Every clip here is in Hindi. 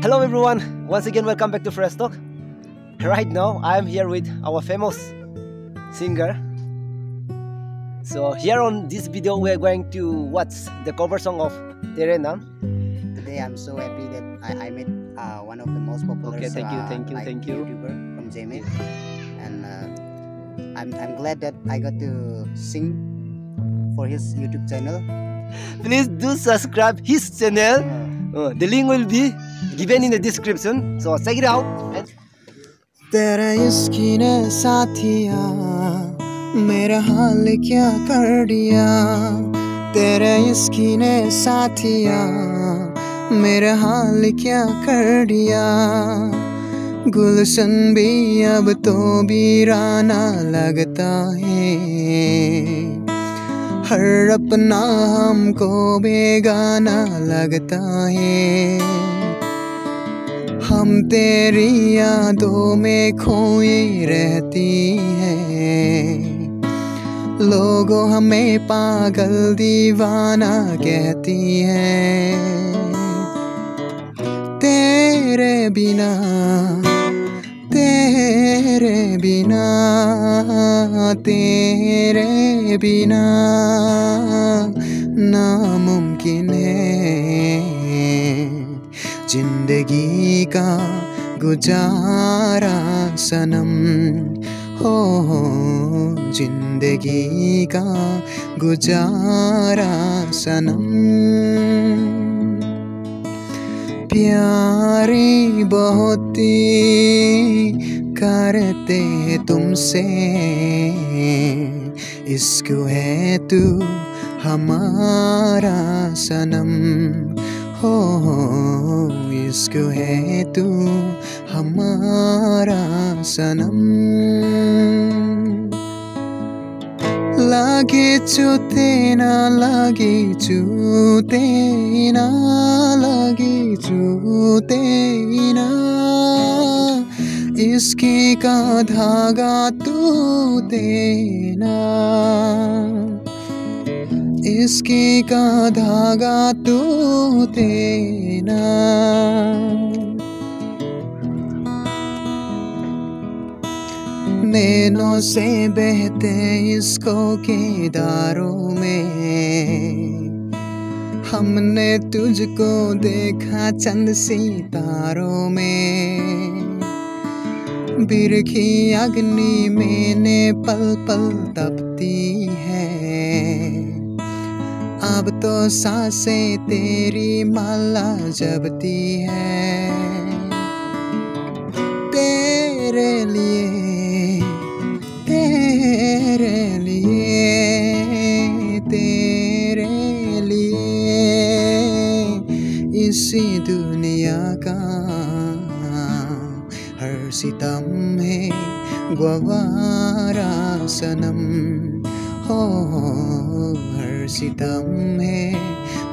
Hello everyone, once again welcome back to FreshTalk. Right now I am here with our famous singer. So here on this video we are going to watch the cover song of Tere Naam. Today I'm so happy that I met one of the most popular YouTuber from Jeme, and I'm glad that I got to sing for his YouTube channel. Please do subscribe his channel. The link will be given in the description. So check it out. तेरा इश्क़ ने साथिया मेरा हाल क्या कर दिया तेरा इश्क़ ने साथिया मेरा हाल क्या कर दिया गुलशन भी अब तो वीराना लगता है हर अपना हमको बेगाना लगता है हम तेरी यादों में खोए रहती हैं लोगों हमें पागल दीवाना कहती हैं तेरे बिना तेरे बिना तेरे बिना नामुमकिन है जिंदगी का गुजारा सनम हो जिंदगी का गुजारा सनम प्यारी बहुत करते हैं तुमसे इश्क है तू हमारा सनम हो इश्क है तू हमारा सनम लागे चूते ना लागे चूते ना लागे चूते ना इसकी का धागा तू देना इसकी का धागा तू देना नैनों से बहते इसको केदारों में हमने तुझको देखा चंद सितारों में बिरखी अग्नि में पल पल तपती है अब तो सांसें तेरी माला जपती है तेरे लिए तेरे लिए तेरे लिए इसी दुनिया का हर सितम है गवारा सनम हो हर सितम है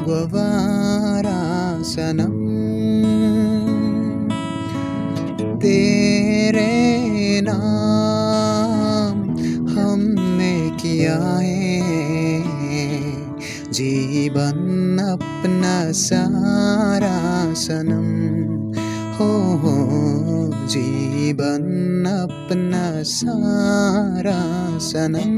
गवारा सनम तेरे नाम हमने किया है जीवन अपना सारा सनम हो जीवन अपना सारा सनम